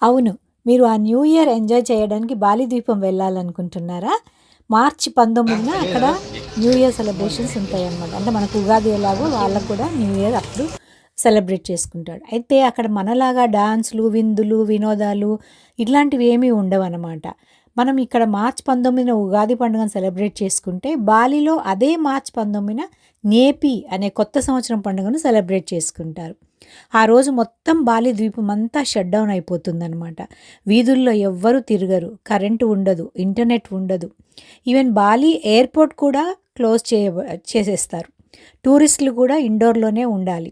అవును. మీరు ఆ న్యూ ఇయర్ ఎంజాయ్ చేయడానికి బాలి ద్వీపం వెళ్ళాలనుకుంటున్నారా? మార్చి 19న అక్కడ న్యూ ఇయర్ సెలబ్రేషన్స్ ఉంటాయన్నమాట. అంటే మనకు ఉగాది ఎలాగో వాళ్ళకి కూడా న్యూ ఇయర్ అప్పుడు సెలబ్రేట్ చేసుకుంటాడు. అయితే అక్కడ మనలాగా డాన్సులు, విందులు, వినోదాలు ఇట్లాంటివి ఏమీ ఉండవన్నమాట. మనం ఇక్కడ మార్చి 19న ఉగాది పండుగను సెలబ్రేట్ చేసుకుంటే, బాలిలో అదే మార్చి 19న నేపి అనే కొత్త సంవత్సరం పండుగను సెలబ్రేట్ చేసుకుంటారు. ఆ రోజు మొత్తం బాలి ద్వీపం అంతా షట్ డౌన్ అయిపోతుందనమాట. వీధుల్లో ఎవ్వరూ తిరగరు, కరెంటు ఉండదు, ఇంటర్నెట్ ఉండదు. ఈవెన్ బాలి ఎయిర్పోర్ట్ కూడా క్లోజ్ చేసేస్తారు. టూరిస్టులు కూడా ఇండోర్‌లోనే ఉండాలి.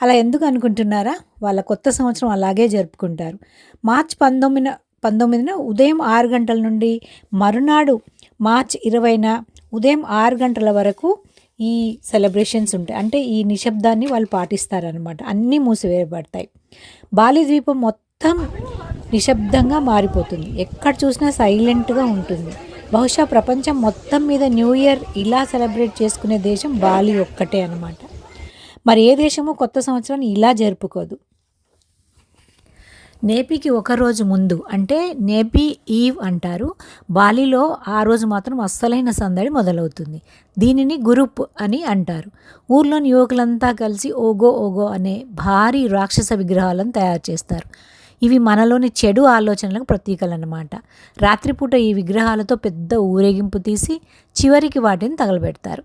అలా ఎందుకు అనుకుంటున్నారా? వాళ్ళ కొత్త సంవత్సరం అలాగే జరుపుకుంటారు. మార్చి 19న ఉదయం 6 గంటల నుండి మరునాడు మార్చి 20న ఉదయం 6 గంటల వరకు ఈ సెలబ్రేషన్స్ ఉంటాయి. అంటే ఈ నిశ్శబ్దాన్ని వాళ్ళు పాటిస్తారనమాట. అన్నీ మూసివేయబడతాయి. బాలి ద్వీపం మొత్తం నిశ్శబ్దంగా మారిపోతుంది. ఎక్కడ చూసినా సైలెంట్‌గా ఉంటుంది. బహుశా ప్రపంచం మొత్తం మీద న్యూ ఇయర్ ఇలా సెలబ్రేట్ చేసుకునే దేశం బాలి ఒక్కటే అనమాట. మరి ఏ దేశము కొత్త సంవత్సరాన్ని ఇలా జరుపుకోదు. నేపీకి ఒకరోజు ముందు అంటే నేపీ ఈవ్ అంటారు. బాలిలో ఆ రోజు మాత్రం అస్సలైన సందడి మొదలవుతుంది. దీనిని గురుప్ అని అంటారు. ఊర్లోని యువకులంతా కలిసి ఓగో ఓగో అనే భారీ రాక్షస విగ్రహాలను తయారు చేస్తారు. ఇవి మనలోని చెడు ఆలోచనలకు ప్రతీకలన్నమాట. రాత్రిపూట ఈ విగ్రహాలతో పెద్ద ఊరేగింపు తీసి చివరికి వాటిని తగలబెడతారు.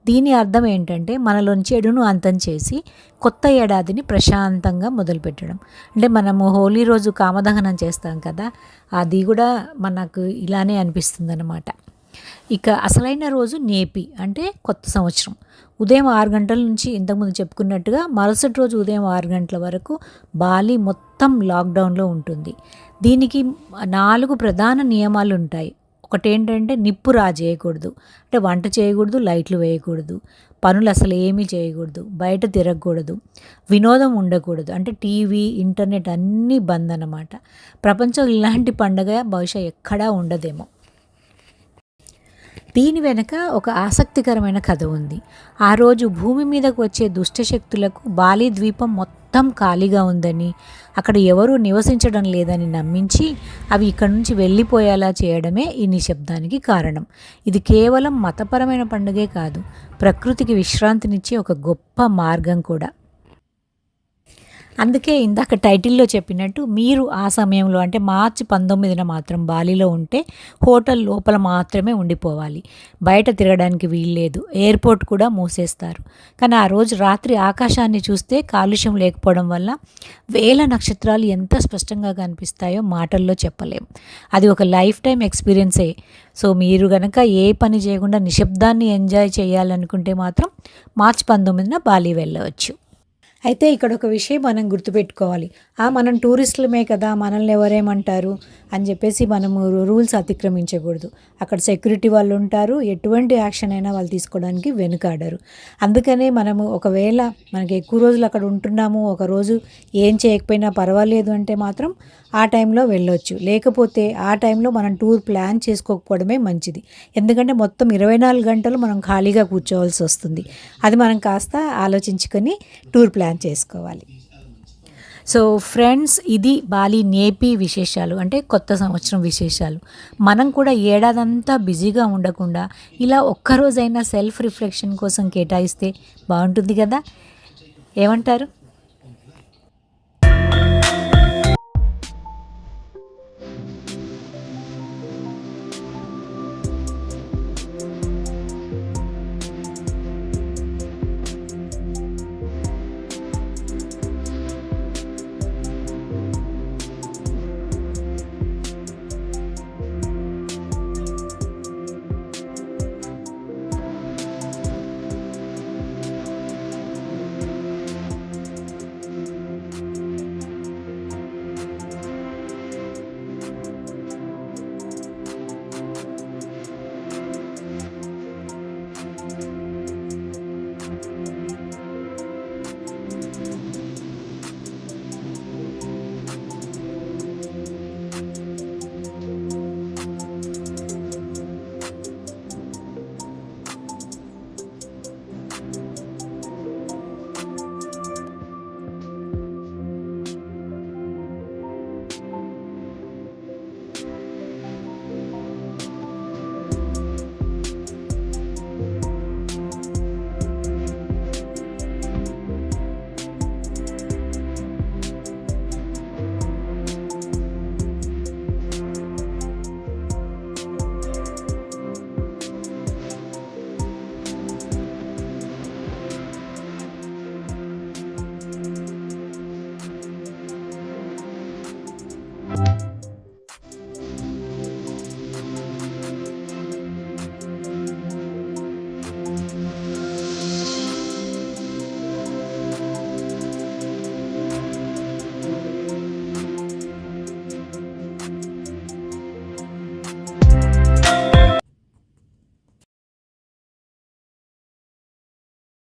దీని అర్థం ఏంటంటే మనలోని చెడును అంతం చేసి కొత్త ఏడాదిని ప్రశాంతంగా మొదలుపెట్టడం. అంటే మనము హోలీ రోజు కామదహనం చేస్తాం కదా, అది కూడా మనకు ఇలానే అనిపిస్తుందన్నమాట. ఇక అసలైన రోజు నేపి అంటే కొత్త సంవత్సరం. ఉదయం 6 గంటల నుంచి ఇంతకుముందు చెప్పుకున్నట్టుగా మరుసటి రోజు ఉదయం 6 గంటల వరకు బాలి మొత్తం లాక్డౌన్లో ఉంటుంది. దీనికి 4 ప్రధాన నియమాలు ఉంటాయి. ఒకటేంటంటే నిప్పు రాజేయకూడదు, అంటే వంట చేయకూడదు, లైట్లు వేయకూడదు, పనులు అసలు ఏమీ చేయకూడదు, బయట తిరగకూడదు, వినోదం ఉండకూడదు, అంటే టీవీ ఇంటర్నెట్ అన్నీ బంద్ అన్నమాట. ప్రపంచం ఇలాంటి పండగ బహుశా ఎక్కడా ఉండదేమో. దీని వెనక ఒక ఆసక్తికరమైన కథ ఉంది. ఆ రోజు భూమి మీదకు వచ్చే దుష్టశక్తులకు బాలి ద్వీపం మొత్తం ఖాళీగా ఉందని, అక్కడ ఎవరూ నివసించడం లేదని నమ్మించి అవి ఇక్కడ నుంచి వెళ్ళిపోయేలా చేయడమే ఈ నిశ్శబ్దానికి కారణం. ఇది కేవలం మతపరమైన పండుగే కాదు, ప్రకృతికి విశ్రాంతినిచ్చే ఒక గొప్ప మార్గం కూడా. అందుకే ఇందాక టైటిల్లో చెప్పినట్టు మీరు ఆ సమయంలో అంటే మార్చి 19న మాత్రం బాలిలో ఉంటే హోటల్ లోపల మాత్రమే ఉండిపోవాలి. బయట తిరగడానికి వీల్లేదు. ఎయిర్పోర్ట్ కూడా మూసేస్తారు. కానీ ఆ రోజు రాత్రి ఆకాశాన్ని చూస్తే కాలుష్యం లేకపోవడం వల్ల వేల నక్షత్రాలు ఎంత స్పష్టంగా కనిపిస్తాయో మాటల్లో చెప్పలేం. అది ఒక లైఫ్ టైం ఎక్స్పీరియన్సే. సో మీరు గనక ఏ పని చేయకుండా నిశ్శబ్దాన్ని ఎంజాయ్ చేయాలనుకుంటే మాత్రం మార్చి 19న బాలి వెళ్ళవచ్చు. అయితే ఇక్కడ ఒక విషయం మనం గుర్తుపెట్టుకోవాలి. మనం టూరిస్టులమే కదా, మనల్ని ఎవరేమంటారు అని చెప్పేసి మనము రూల్స్ అతిక్రమించకూడదు. అక్కడ సెక్యూరిటీ వాళ్ళు ఉంటారు, ఎటువంటి యాక్షన్ అయినా వాళ్ళు తీసుకోవడానికి వెనుకాడరు. అందుకనే మనము ఒకవేళ మనకి ఎక్కువ రోజులు అక్కడ ఉంటున్నాము, ఒకరోజు ఏం చేయకపోయినా పర్వాలేదు అంటే మాత్రం ఆ టైంలో వెళ్ళొచ్చు. లేకపోతే ఆ టైంలో మనం టూర్ ప్లాన్ చేసుకోకపోవడమే మంచిది. ఎందుకంటే మొత్తం 24 గంటలు మనం ఖాళీగా కూర్చోవాల్సి వస్తుంది. అది మనం కాస్త ఆలోచించుకొని టూర్ ప్లాన్ చేసుకోవాలి. సో ఫ్రెండ్స్, ఇది బాలి నేపీ విశేషాలు, అంటే కొత్త సంవత్సరం విశేషాలు. మనం కూడా ఏడాదంతా బిజీగా ఉండకుండా ఇలా ఒక్కరోజైనా సెల్ఫ్ రిఫ్లెక్షన్ కోసం కేటాయిస్తే బాగుంటుంది కదా. ఏమంటారు?